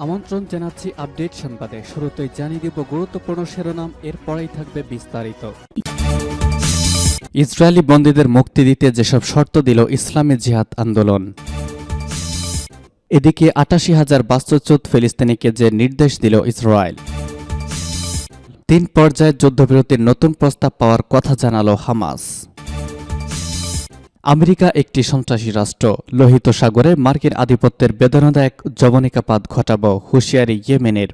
আমন্ত্রণ জানাচ্ছি আপডেট সংবাদে। শুরুতেই জানিয়ে দিব গুরুত্বপূর্ণ শিরোনাম, এরপরেই থাকবে বিস্তারিত। ইসরায়েলি বন্দীদের মুক্তি দিতে যেসব শর্ত দিল ইসলামী জিহাদ আন্দোলন। এদিকে ৮৮,০০০ বাস্তুচ্যুত ফিলিস্তিনিকে যে নির্দেশ দিল ইসরায়েল। ৩ পর্যায়ে যুদ্ধবিরতির নতুন প্রস্তাব পাওয়ার কথা জানালো হামাস। আমেরিকা একটি সন্ত্রাসী রাষ্ট্র, লোহিত সাগরে মার্কিন আধিপত্যের বেদনাদায়ক যবনিকাপাত ঘটাবো, হুঁশিয়ারি ইয়েমেনের।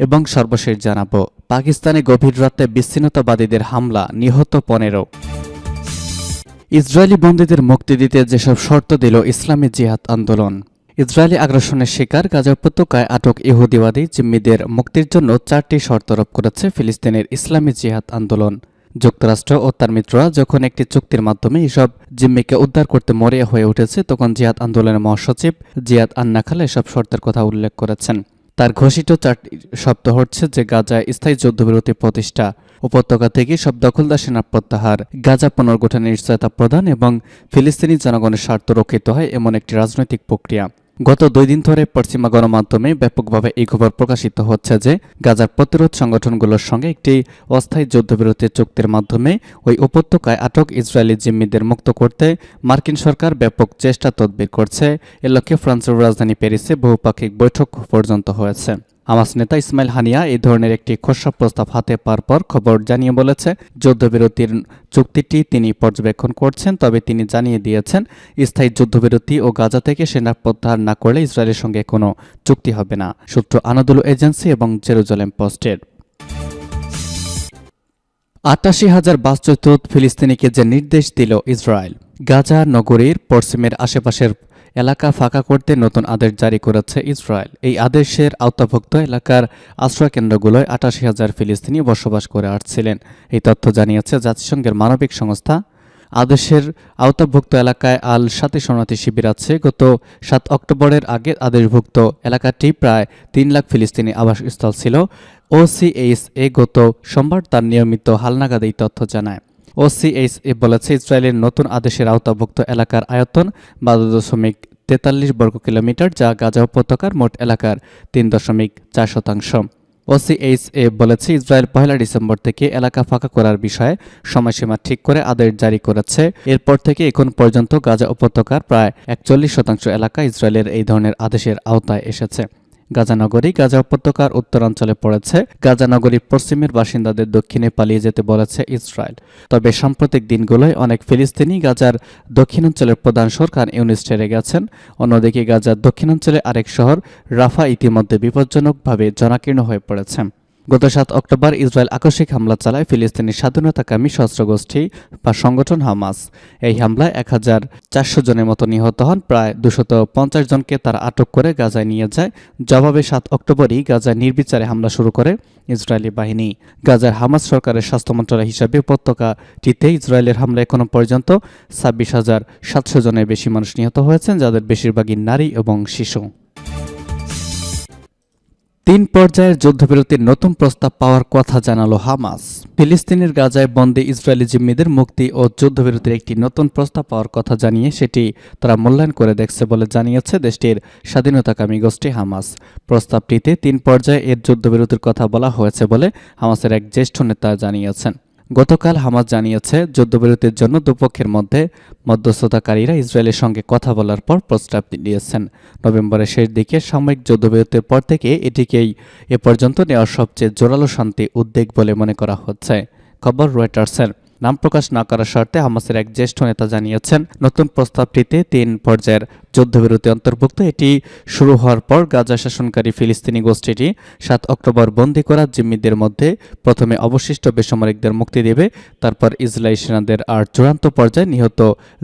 এবং সর্বশেষ জানাবো, পাকিস্তানে গভীর রাতে বিচ্ছিন্নতাবাদীদের হামলা, নিহত ১৫। ইসরায়েলি বন্দীদের মুক্তি দিতে যেসব শর্ত দিল ইসলামী জিহাদ আন্দোলন। ইসরায়েলি আগ্রাসনের শিকার গাজা উপত্যকায় আটক ইহুদিবাদী জিম্মিদের মুক্তির জন্য 4টি শর্ত আরোপ করেছে ফিলিস্তিনের ইসলামী জিহাদ আন্দোলন। যুক্তরাষ্ট্র ও তার মিত্ররা যখন একটি চুক্তির মাধ্যমে এসব জিম্মিকে উদ্ধার করতে মরিয়া হয়ে উঠেছে, তখন জিহাদ আন্দোলনের মহাসচিব জিয়াদ আন্নাখাল এসব শর্তের কথা উল্লেখ করেছেন। তার ঘোষিত 4টি শর্ত হচ্ছে যে গাজায় স্থায়ী যুদ্ধবিরতি প্রতিষ্ঠা, উপত্যকা থেকে সব দখলদার সেনা প্রত্যাহার, গাজা পুনর্গঠনের নিশ্চয়তা প্রদান এবং ফিলিস্তিনি জনগণের স্বার্থ রক্ষিত হয় এমন একটি রাজনৈতিক প্রক্রিয়া। গত 2 দিন ধরে পশ্চিমা গণমাধ্যমে ব্যাপকভাবে এই খবর প্রকাশিত হচ্ছে যে গাজার প্রতিরোধ সংগঠনগুলোর সঙ্গে একটি অস্থায়ী যুদ্ধবিরতি চুক্তির মাধ্যমে ওই উপত্যকায় আটক ইসরায়েলি জিম্মিদের মুক্ত করতে মার্কিন সরকার ব্যাপক চেষ্টা তদবির করছে। এ লক্ষ্যে ফ্রান্সের রাজধানী প্যারিসে বহুপাক্ষিক বৈঠক পর্যন্ত হয়েছে। হামাস নেতা ইসমাইল হানিয়া এই ধরনের একটি খসড়া প্রস্তাব হাতে পাওয়ার পর খবর জানিয়ে বলেছে, যুদ্ধবিরতির চুক্তিটি তিনি পর্যবেক্ষণ করছেন, তবে তিনি জানিয়ে দিয়েছেন স্থায়ী যুদ্ধবিরতি ও গাজা থেকে সেনা প্রত্যাহার না করলে ইসরায়েলের সঙ্গে কোনো চুক্তি হবে না। সূত্র আনাদুলু এজেন্সি এবং জেরুজালেম পোস্টের। ৮৮,০০০ বাস্তুচ্যুত ফিলিস্তিনিকে যে নির্দেশ দিল ইসরায়েল। গাজা নগরীর পশ্চিমের আশেপাশের এলাকা ফাঁকা করতে নতুন আদেশ জারি করেছে ইসরায়েল। এই আদেশের আওতাভুক্ত এলাকার আশ্রয়কেন্দ্রগুলোয় ৮৮,০০০ ফিলিস্তিনি বসবাস করে আসছিলেন। এই তথ্য জানিয়েছে জাতিসংঘের মানবিক সংস্থা। আদেশের আওতাভুক্ত এলাকায় আল শাতি শরণার্থী শিবির আছে। গত ৭ অক্টোবরের আগে আদেশভুক্ত এলাকাটি প্রায় ৩ লাখ ফিলিস্তিনি আবাসস্থল ছিল। ওসিএইচএ গত সোমবার তার নিয়মিত হালনাগাদ এই তথ্য জানায়। ওসিএইচএ বলেছে, ইসরায়েলের নতুন আদেশের আওতাভুক্ত এলাকার আয়তন ১২.৪৩ বর্গ কিলোমিটার, যা গাজা উপত্যকার মোট এলাকার ৩.৪%। ওসিএইচএ বলেছে, ইসরায়েল ১ ডিসেম্বর থেকে এলাকা ফাঁকা করার বিষয়ে সময়সীমা ঠিক করে আদেশ জারি করেছে। এরপর থেকে এখন পর্যন্ত গাজা উপত্যকার প্রায় ৪১% এলাকা ইসরায়েলের এই ধরনের আদেশের আওতায় এসেছে। গাজা নগরী গাজা উপত্যকার উত্তরাঞ্চলে পড়েছে। গাজা নগরীর পশ্চিমের বাসিন্দাদের দক্ষিণে পালিয়ে যেতে বলেছে ইসরায়েল। তবে সাম্প্রতিক দিনগুলোয় অনেক ফিলিস্তিনি গাজার দক্ষিণাঞ্চলের প্রধান শহর খান ইউনিস ছেড়ে গেছেন। অন্যদিকে গাজার দক্ষিণাঞ্চলে আরেক শহর রাফা ইতিমধ্যে বিপজ্জনকভাবে জনাকীর্ণ হয়ে পড়েছে। গত ৭ অক্টোবর ইসরায়েল আকস্মিক হামলা চালায় ফিলিস্তিনি স্বাধীনতাকামী সশস্ত্র গোষ্ঠী বা সংগঠন হামাস। এই হামলায় ১,৪০০ জনের মতো নিহত হন। প্রায় ২৫০ জনকে তারা আটক করে গাজায় নিয়ে যায়। জবাবে ৭ অক্টোবরই গাজায় নির্বিচারে হামলা শুরু করে ইসরায়েলি বাহিনী। গাজার হামাস সরকারের স্বাস্থ্য মন্ত্রণালয় হিসাবে উপত্যকাটিতে ইসরায়েলের হামলায় এখনো পর্যন্ত ২৬,৭০০ জনের বেশি মানুষ নিহত হয়েছেন, যাদের বেশিরভাগই নারী এবং শিশু। ৩ পর্যায়ের যুদ্ধবিরতির নতুন প্রস্তাব পাওয়ার কথা জানালো হামাস। ফিলিস্তিনের গাজায় বন্দী ইসরায়েলি জিম্মিদের মুক্তি ও যুদ্ধবিরতির একটি নতুন প্রস্তাব পাওয়ার কথা জানিয়ে সেটি তারা মূল্যায়ন করে দেখছে বলে জানিয়েছে দেশটির স্বাধীনতাকামী গোষ্ঠী হামাস। প্রস্তাবটিতে ৩ পর্যায়ে এর যুদ্ধবিরতির কথা বলা হয়েছে বলে হামাসের এক জ্যেষ্ঠ নেতা জানিয়েছেন। গতকাল হামাস জানিয়েছে, যুদ্ধবিরতির জন্য দুপক্ষের মধ্যে মধ্যস্থতাকারীরা ইসরায়েলের সঙ্গে কথা বলার পর প্রস্তাব দিয়েছেন। নভেম্বরের শেষ দিকে সাময়িক যুদ্ধবিরতির পর থেকে এটিকেই এ পর্যন্ত নেওয়ার সবচেয়ে জোরালো শান্তি উদ্বেগ বলে মনে করা হচ্ছে। খবর রয়টার্সের। নাম প্রকাশ না করার শর্তে হামাসের এক জ্যেষ্ঠ নেতা জানিয়েছেন, নতুন প্রস্তাবটিতে ৩ পর্যায়ের যুদ্ধবিরতি অন্তর্ভুক্ত। এটি শুরু হওয়ার পর গাজা শাসনকারী ফিলিস্তিনি গোষ্ঠীটি ৭ অক্টোবর বন্দী করা জিম্মিদের মধ্যে প্রথমে অবশিষ্ট বেসামরিকদের মুক্তি দেবে, তারপর ইসরায়েলি সেনাদের আর চূড়ান্ত পর্যায়ে নিহত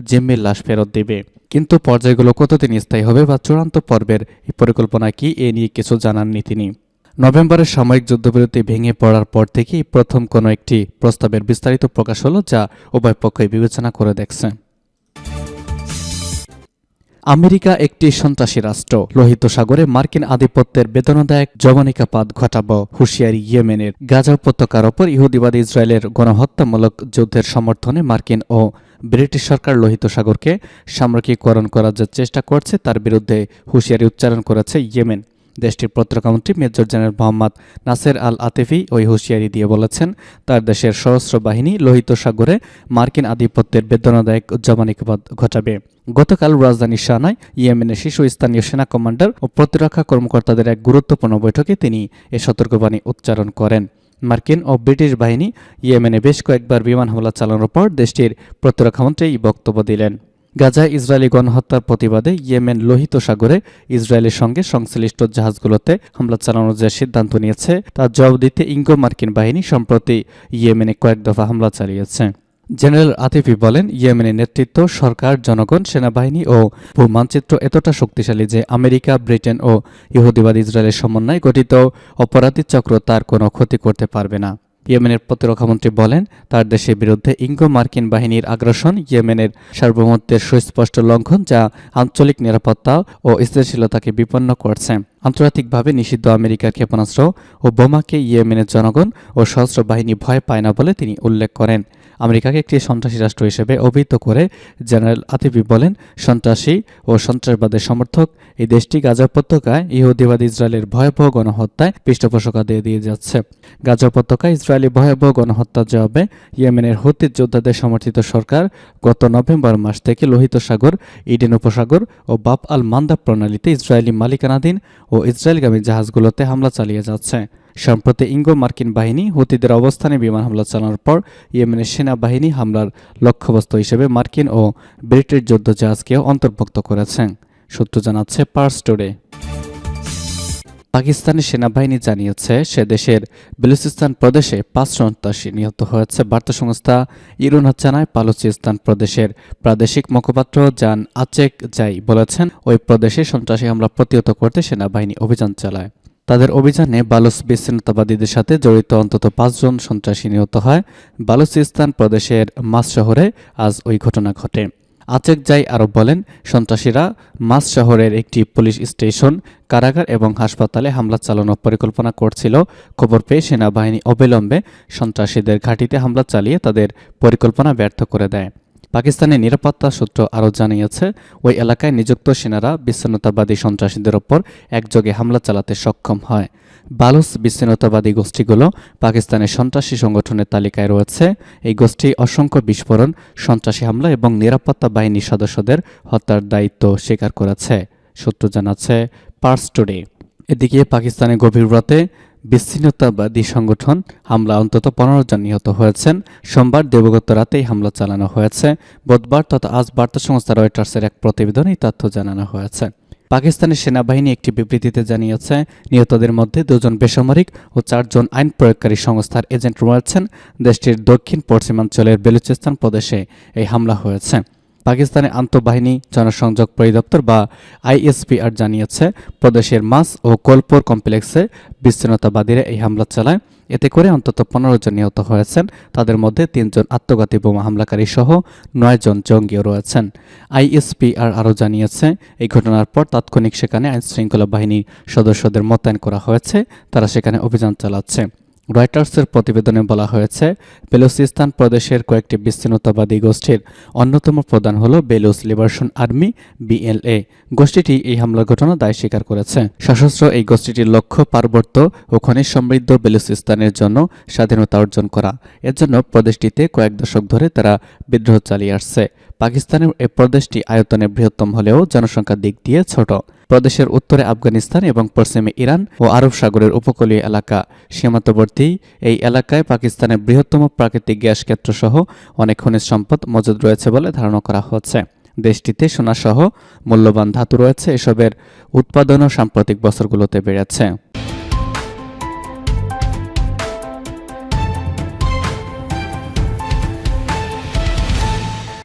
জিম্মির লাশ ফেরত দেবে। কিন্তু পর্যায়গুলো কতদিন স্থায়ী হবে বা চূড়ান্ত পর্বের এই পরিকল্পনা কি, এ নিয়ে কিছু জানাননি তিনি। নভেম্বরের সাময়িক যুদ্ধবিরতি ভেঙে পড়ার পর থেকেই প্রথম কোনো একটি প্রস্তাবের বিস্তারিত প্রকাশ হলো, যা উভয় পক্ষই বিবেচনা করে দেখছে। আমেরিকা একটি সন্ত্রাসী রাষ্ট্র, লোহিত সাগরে মার্কিন আধিপত্যের বেদনাদায়ক যবনিকাপাত ঘটাবো, হুঁশিয়ারি ইয়েমেনের। গাজা উপত্যকার ওপর ইহুদিবাদী ইসরায়েলের গণহত্যামূলক যুদ্ধের সমর্থনে মার্কিন ও ব্রিটিশ সরকার লোহিত সাগরকে সামরিকীকরণ করার যে চেষ্টা করছে তার বিরুদ্ধে হুঁশিয়ারি উচ্চারণ করেছে ইয়েমেন। দেশটির প্রতিরক্ষামন্ত্রী মেজর জেনারেল মোহাম্মদ নাসের আল আতিফি ওই হুঁশিয়ারি দিয়ে বলেছেন, তার দেশের সশস্ত্র বাহিনী লোহিত সাগরে মার্কিন আধিপত্যের বেদনাদায়ক জবানিকাবাদ ঘটাবে। গতকাল রাজধানী সানায় ইয়েমেনের শীর্ষস্থানীয় সেনা কমান্ডার ও প্রতিরক্ষা কর্মকর্তাদের এক গুরুত্বপূর্ণ বৈঠকে তিনি এ সতর্কবাণী উচ্চারণ করেন। মার্কিন ও ব্রিটিশ বাহিনী ইয়েমেনে বেশ কয়েকবার বিমান হামলা চালানোর পর দেশটির প্রতিরক্ষামন্ত্রী এই বক্তব্য দিলেন। গাজায় ইসরায়েলি গণহত্যার প্রতিবাদে ইয়েমেন লোহিত সাগরে ইসরায়েলের সঙ্গে সংশ্লিষ্ট জাহাজগুলোতে হামলা চালানোর যে সিদ্ধান্ত নিয়েছে তার জবাব দিতে ইঙ্গো মার্কিন বাহিনী সম্প্রতি ইয়েমেনে কয়েক দফা হামলা চালিয়েছে। জেনারেল আতিফি বলেন, ইয়েমেনের নেতৃত্ব, সরকার, জনগণ, সেনাবাহিনী ও ভূমানচিত্র এতটা শক্তিশালী যে আমেরিকা, ব্রিটেন ও ইহুদিবাদ ইসরায়েলের সমন্বয়ে গঠিত অপরাধী চক্র তার কোনো ক্ষতি করতে পারবে না। ইয়েমেনের প্রতিরক্ষামন্ত্রী বলেন, তার দেশের বিরুদ্ধে ইঙ্গো মার্কিন বাহিনীর আগ্রাসন ইয়েমেনের সার্বভৌমত্বের সুস্পষ্ট লঙ্ঘন, যা আঞ্চলিক নিরাপত্তা ও স্থিতিশীলতাকে বিপন্ন করছে। আন্তর্জাতিকভাবে নিষিদ্ধ আমেরিকার ক্ষেপণাস্ত্র ও বোমাকে ইয়েমেনের জনগণ ও সশস্ত্র বাহিনী ভয় পায় না বলে তিনি উল্লেখ করেন। আমেরিকাকে একটি সন্ত্রাসী রাষ্ট্র হিসেবে অভিহিত করে জেনারেল আতিফি বলেন, সন্ত্রাসী ও সন্ত্রাসবাদের সমর্থক এই দেশটি গাজা উপত্যকায় ইহুদিবাদ ইসরায়েলের ভয়াবহ গণহত্যায় পৃষ্ঠপোষকতা দিয়ে যাচ্ছে। গাজা উপত্যকায় ইসরায়েলি ভয়াবহ গণহত্যার জবাবে ইয়েমেনের হুতি যোদ্ধাদের সমর্থিত সরকার গত নভেম্বর মাস থেকে লোহিত সাগর, ইডেন উপসাগর ও বাব আল মান্দাব প্রণালীতে ইসরায়েলি মালিকানাধীন ও ইসরায়েলগামী জাহাজগুলোতে হামলা চালিয়ে যাচ্ছে। সম্প্রতি ইঙ্গো মার্কিন বাহিনী হুতিদের অবস্থানে বিমান হামলা চালানোর পর ইয়েমেনের সেনাবাহিনী হামলার লক্ষ্যবস্তু হিসেবে মার্কিন ও ব্রিটিশ যুদ্ধ জাহাজকেও অন্তর্ভুক্ত করেছে, সূত্র জানাচ্ছে পার্স টুডে। পাকিস্তানি সেনাবাহিনী জানিয়েছে সে দেশের বেলুচিস্তান প্রদেশে 5 সন্ত্রাসী নিহত হয়েছে। বার্তা সংস্থা ইরনা জানায়, বালুচিস্তান প্রদেশের প্রাদেশিক মুখপাত্র জান আচেক জাই বলেছেন, ওই প্রদেশে সন্ত্রাসী হামলা প্রতিহত করতে সেনাবাহিনী অভিযান চালায়। তাদের অভিযানে বালুচ বিচ্ছিন্নতাবাদীদের সাথে জড়িত অন্তত 5 জন সন্ত্রাসী নিহত হয়। বালুচিস্তান প্রদেশের মাস শহরে আজ ওই ঘটনা ঘটে। আচেক জাই আরও বলেন, সন্ত্রাসীরা মাস শহরের একটি পুলিশ স্টেশন, কারাগার এবং হাসপাতালে হামলা চালানোর পরিকল্পনা করছিল। খবর পেয়ে সেনাবাহিনী অবিলম্বে সন্ত্রাসীদের ঘাঁটিতে হামলা চালিয়ে তাদের পরিকল্পনা ব্যর্থ করে দেয়। পাকিস্তানের নিরাপত্তা সূত্র আরও জানিয়েছে, ওই এলাকায় নিযুক্ত সেনারা বিচ্ছিন্নতাবাদী সন্ত্রাসীদের ওপর একযোগে হামলা চালাতে সক্ষম হয়। বালুচ বিচ্ছিন্নতাবাদী গোষ্ঠীগুলো পাকিস্তানের সন্ত্রাসী সংগঠনের তালিকায় রয়েছে। এই গোষ্ঠী অসংখ্য বিস্ফোরণ, সন্ত্রাসী হামলা এবং নিরাপত্তা বাহিনীর সদস্যদের হত্যার দায়িত্ব স্বীকার করেছে, সূত্র জানাচ্ছে পার্স টুডে। এদিকে পাকিস্তানের গভীর রাতে বিচ্ছিন্নতাবাদী সংগঠন হামলা অন্তত 15 জন নিহত হয়েছেন। সোমবার দিবাগত রাতেই হামলা চালানো হয়েছে। বুধবার তথা আজ বার্তা সংস্থা রয়টার্সের এক প্রতিবেদনে এই তথ্য জানানো হয়েছে। পাকিস্তানের সেনাবাহিনী একটি বিবৃতিতে জানিয়েছে, নিহতদের মধ্যে 2 জন বেসামরিক ও 4 জন আইন প্রয়োগকারী সংস্থার এজেন্ট রয়েছেন। দেশটির দক্ষিণ পশ্চিমাঞ্চলের বেলুচিস্তান প্রদেশে এই হামলা হয়েছে। পাকিস্তানের আন্তঃবাহিনী জনসংযোগ পরিদপ্তর বা আইএসপিআর জানিয়েছে, প্রদেশের মাস ও কোলপুর কমপ্লেক্সে বিচ্ছিন্নতাবাদীরা এই হামলা চালায়। এতে করে অন্তত 15 জন নিহত হয়েছেন। তাদের মধ্যে 3 জন আত্মঘাতী বোমা হামলাকারী সহ 9 জন জঙ্গিও রয়েছেন। আইএসপিআর আরও জানিয়েছে, এই ঘটনার পর তাৎক্ষণিক সেখানে আইনশৃঙ্খলা বাহিনীর সদস্যদের মোতায়েন করা হয়েছে। তারা সেখানে অভিযান চালাচ্ছে। রয়টার্সের প্রতিবেদনে বলা হয়েছে, বেলুচিস্তান প্রদেশের কয়েকটি বিচ্ছিন্নতাবাদী গোষ্ঠীর অন্যতম প্রধান হল বেলুচ লিবারেশন আর্মি BLA। গোষ্ঠীটি এই হামলার ঘটনা দায় স্বীকার করেছে। সশস্ত্র এই গোষ্ঠীটির লক্ষ্য পার্বত্য ও খনিজ সমৃদ্ধ বেলুচিস্তানের জন্য স্বাধীনতা অর্জন করা। এর জন্য প্রদেশটিতে কয়েক দশক ধরে তারা বিদ্রোহ চালিয়ে আসছে। পাকিস্তানের এই প্রদেশটি আয়তনে বৃহত্তম হলেও জনসংখ্যার দিক দিয়ে ছোট। প্রদেশের উত্তরে আফগানিস্তান এবং পশ্চিমে ইরান ও আরব সাগরের উপকূলীয় এলাকা। সীমান্তবর্তী এই এলাকায় পাকিস্তানের বৃহত্তম প্রাকৃতিক গ্যাস ক্ষেত্রসহ অনেক খনিজ সম্পদ মজুদ রয়েছে বলে ধারণা করা হচ্ছে। দেশটিতে সোনাসহ মূল্যবান ধাতু রয়েছে। এসবের উৎপাদনও সাম্প্রতিক বছরগুলোতে বেড়েছে।